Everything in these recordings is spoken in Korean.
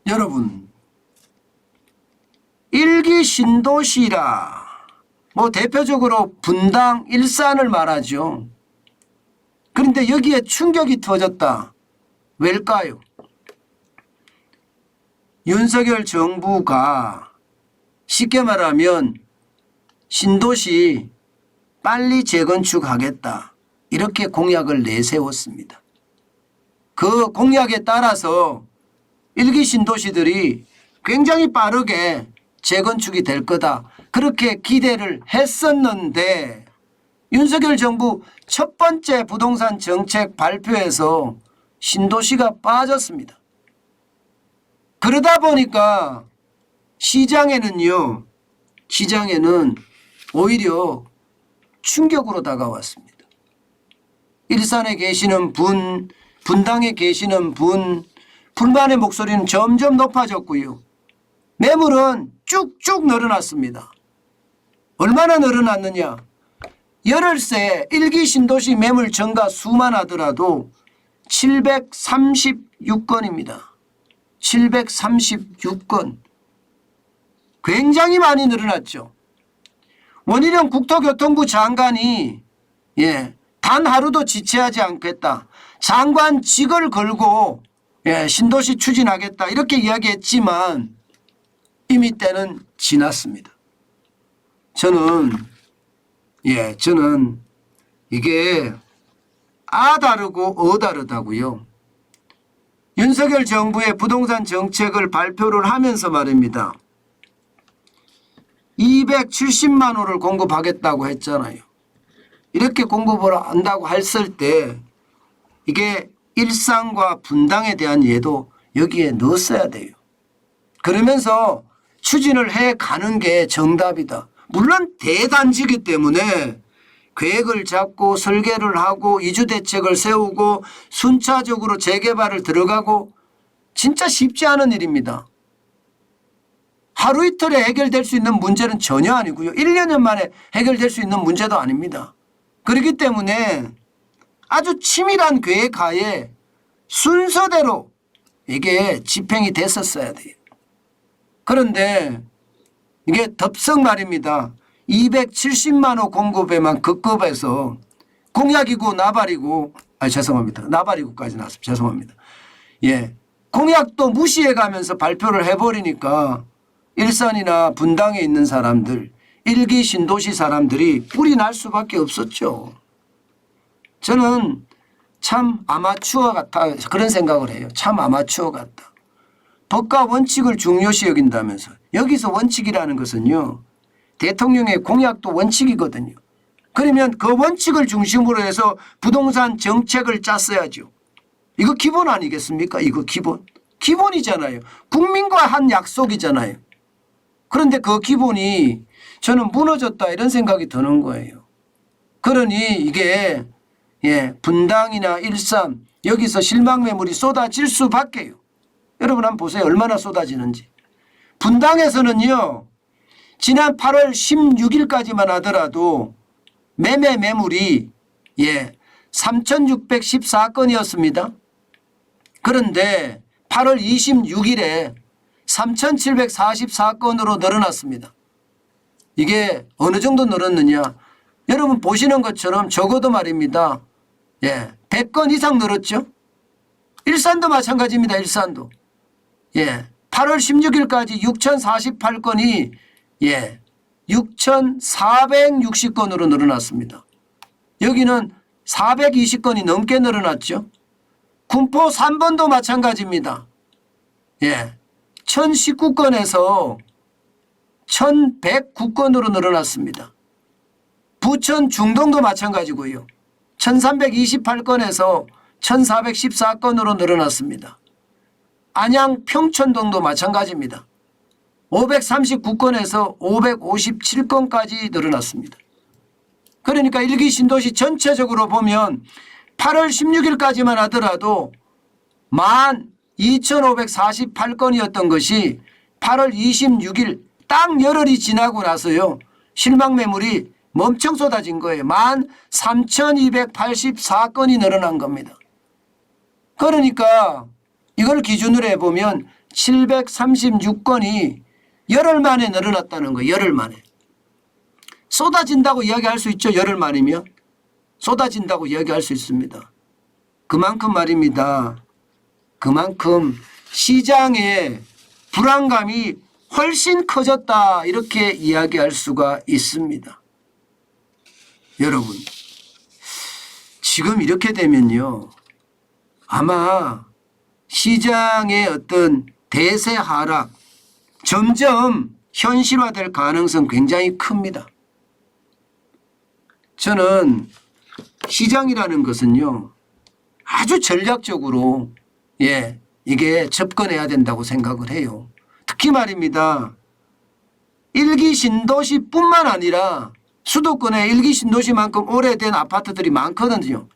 여러분, 일기 신도시라 대표적으로 분당, 일산을 말하죠. 그런데 여기에 충격이 터졌다. 왜일까요? 윤석열 정부가 쉽게 말하면 신도시 빨리 재건축하겠다 이렇게 공약을 내세웠습니다. 그 공약에 따라서 일기 신도시들이 굉장히 빠르게 재건축이 될 거다 그렇게 기대를 했었는데 윤석열 정부 첫 번째 부동산 정책 발표에서 신도시가 빠졌습니다. 그러다 보니까 시장에는 오히려 충격으로 다가왔습니다. 일산에 계시는 분, 분당에 계시는 분, 불만의 목소리는 점점 높아졌고요. 매물은 쭉쭉 늘어났습니다. 얼마나 늘어났느냐? 열흘새 일기 신도시 매물 증가 수만 하더라도 736건입니다. 736건. 굉장히 많이 늘어났죠. 원희룡 국토교통부 장관이 단 하루도 지체하지 않겠다. 장관직을 걸고 신도시 추진하겠다 이렇게 이야기했지만 이미 때는 지났습니다. 저는 이게 다르고 다르다고요. 윤석열 정부의 부동산 정책을 발표를 하면서 말입니다. 270만 호를 공급하겠다고 했잖아요. 이렇게 공급을 한다고 했을 때 이게 일산과 분당에 대한 예도 여기에 넣었어야 돼요. 그러면서 추진을 해가는 게 정답이다. 물론 대단지이기 때문에 계획을 잡고 설계를 하고 이주대책을 세우고 순차적으로 재개발을 들어가고 진짜 쉽지 않은 일입니다. 하루 이틀에 해결될 수 있는 문제는 전혀 아니고요. 1년 만에 해결될 수 있는 문제도 아닙니다. 그렇기 때문에 아주 치밀한 계획하에 순서대로 이게 집행이 됐었어야 돼요. 그런데 이게 덥석 말입니다. 270만 호 공급에만 급급해서 공약이고 나발이고 죄송합니다. 나발이고까지 나왔습니다. 죄송합니다. 공약도 무시해 가면서 발표를 해버리니까 일산이나 분당에 있는 사람들, 일기 신도시 사람들이 뿔이 날 수밖에 없었죠. 저는 참 아마추어 같다 그런 생각을 해요. 참 아마추어 같다. 법과 원칙을 중요시 여긴다면서 여기서 원칙이라는 것은요. 대통령의 공약도 원칙이거든요. 그러면 그 원칙을 중심으로 해서 부동산 정책을 짰어야죠. 이거 기본 아니겠습니까? 이거 기본이잖아요. 국민과 한 약속이잖아요. 그런데 그 기본이 저는 무너졌다 이런 생각이 드는 거예요. 그러니 이게 분당이나 일산 여기서 실망 매물이 쏟아질 수밖에요. 여러분 한번 보세요. 얼마나 쏟아지는지. 분당에서는요. 지난 8월 16일까지만 하더라도 매물이 3,614건이었습니다. 그런데 8월 26일에 3,744건으로 늘어났습니다. 이게 어느 정도 늘었느냐. 여러분 보시는 것처럼 적어도 말입니다. 100건 이상 늘었죠. 일산도 마찬가지입니다. 일산도. 8월 16일까지 6,048건이 6,460건으로 늘어났습니다. 여기는 420건이 넘게 늘어났죠. 군포 3번도 마찬가지입니다. 1,019건에서 1,109건으로 늘어났습니다. 부천 중동도 마찬가지고요. 1,328건에서 1,414건으로 늘어났습니다. 안양 평촌동도 마찬가지입니다. 539건에서 557건까지 늘어났습니다. 그러니까 일기 신도시 전체적으로 보면 8월 16일까지만 하더라도 12,548건이었던 것이 8월 26일 딱 열흘이 지나고 나서요. 실망 매물이 멈청 쏟아진 거예요. 13,284건이 늘어난 겁니다. 그러니까 이걸 기준으로 해보면 736건이 열흘 만에 늘어났다는 거예요. 열흘 만에. 쏟아진다고 이야기할 수 있죠. 열흘 만이면. 쏟아진다고 이야기할 수 있습니다. 그만큼 말입니다. 그만큼 시장의 불안감이 훨씬 커졌다 이렇게 이야기할 수가 있습니다. 여러분 지금 이렇게 되면요. 아마 시장의 어떤 대세 하락 점점 현실화될 가능성 굉장히 큽니다. 저는 시장이라는 것은요. 아주 전략적으로 이게 접근해야 된다고 생각을 해요. 특히 말입니다. 일기 신도시뿐만 아니라 수도권에 일기 신도시만큼 오래된 아파트들이 많거든요.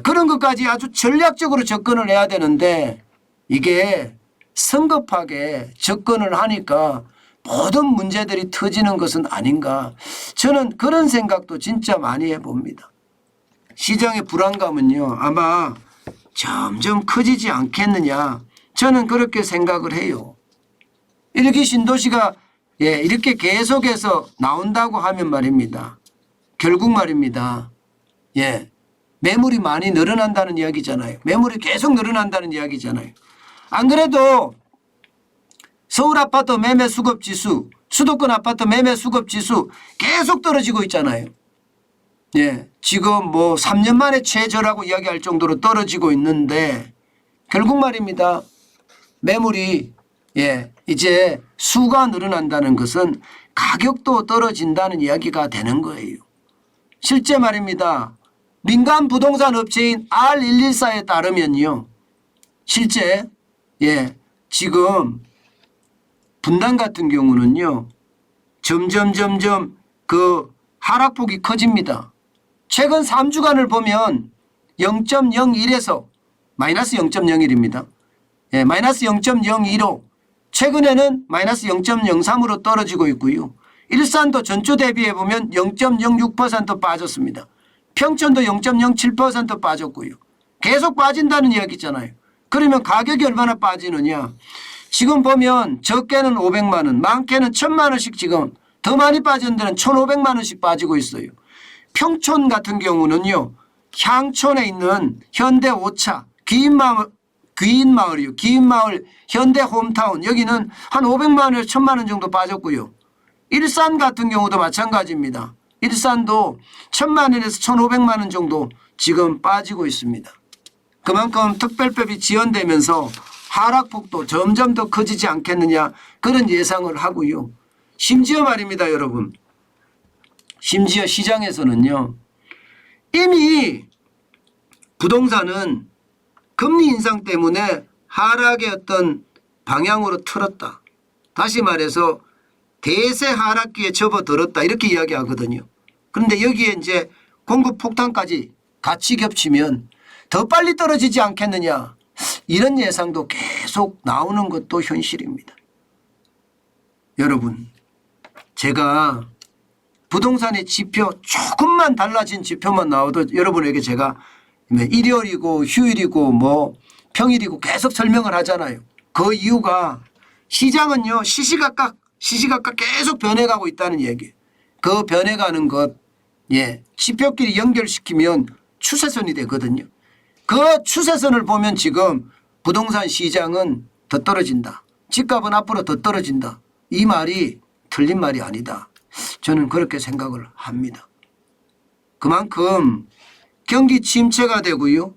그런 것까지 아주 전략적으로 접근을 해야 되는데 이게 성급하게 접근을 하니까 모든 문제들이 터지는 것은 아닌가. 저는 그런 생각도 진짜 많이 해봅니다. 시장의 불안감은요. 아마 점점 커지지 않겠느냐. 저는 그렇게 생각을 해요. 일기 신도시가 이렇게 계속해서 나온다고 하면 말입니다. 결국 말입니다. 매물이 많이 늘어난다는 이야기잖아요. 매물이 계속 늘어난다는 이야기잖아요. 안 그래도 서울 아파트 매매 수급 지수, 수도권 아파트 매매 수급 지수 계속 떨어지고 있잖아요. 지금 뭐 3년 만에 최저라고 이야기할 정도로 떨어지고 있는데 결국 말입니다. 매물이 이제 수가 늘어난다는 것은 가격도 떨어진다는 이야기가 되는 거예요. 실제 말입니다. 민간 부동산 업체인 R114에 따르면요. 실제 지금 분당 같은 경우는요. 점점 그 하락폭이 커집니다. 최근 3주간을 보면 0.01에서 마이너스 0.01입니다. 마이너스 0.02로 최근에는 마이너스 0.03으로 떨어지고 있고요. 일산도 전주 대비해 보면 0.06% 빠졌습니다. 평촌도 0.07% 빠졌고요. 계속 빠진다는 이야기잖아요. 그러면 가격이 얼마나 빠지느냐. 지금 보면 적게는 500만 원, 많게는 1000만 원씩 지금 더 많이 빠진 데는 1500만 원씩 빠지고 있어요. 평촌 같은 경우는요. 향촌에 있는 현대 5차 귀인마을이요. 귀인마을 현대 홈타운 여기는 한 500만 원에서 1000만 원 정도 빠졌고요. 일산 같은 경우도 마찬가지입니다. 일산도 1000만 원에서 1500만 원 정도 지금 빠지고 있습니다. 그만큼 특별법이 지연되면서 하락폭도 점점 더 커지지 않겠느냐 그런 예상을 하고요. 심지어 말입니다. 여러분. 심지어 시장에서는요. 이미 부동산은 금리 인상 때문에 하락의 어떤 방향으로 틀었다. 다시 말해서 대세 하락기에 접어들었다 이렇게 이야기하거든요. 그런데 여기에 이제 공급 폭탄까지 같이 겹치면 더 빨리 떨어지지 않겠느냐 이런 예상도 계속 나오는 것도 현실입니다. 여러분 제가 부동산의 지표 조금만 달라진 지표만 나와도 여러분에게 제가 일요일이고 휴일이고 뭐 평일이고 계속 설명을 하잖아요. 그 이유가 시장은요 시시각각 계속 변해가고 있다는 얘기예요. 그 변해가는 것 지표끼리 연결시키면 추세선이 되거든요. 그 추세선을 보면 지금 부동산 시장은 더 떨어진다. 집값은 앞으로 더 떨어진다. 이 말이 틀린 말이 아니다. 저는 그렇게 생각을 합니다. 그만큼 경기 침체가 되고요.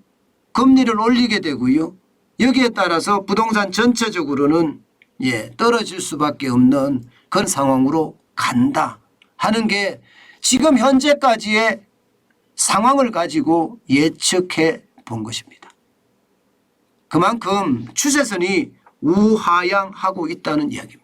금리를 올리게 되고요. 여기에 따라서 부동산 전체적으로는 떨어질 수밖에 없는 그런 상황으로 간다 하는 게 지금 현재까지의 상황을 가지고 예측해 본 것입니다. 그만큼 추세선이 우하향하고 있다는 이야기입니다.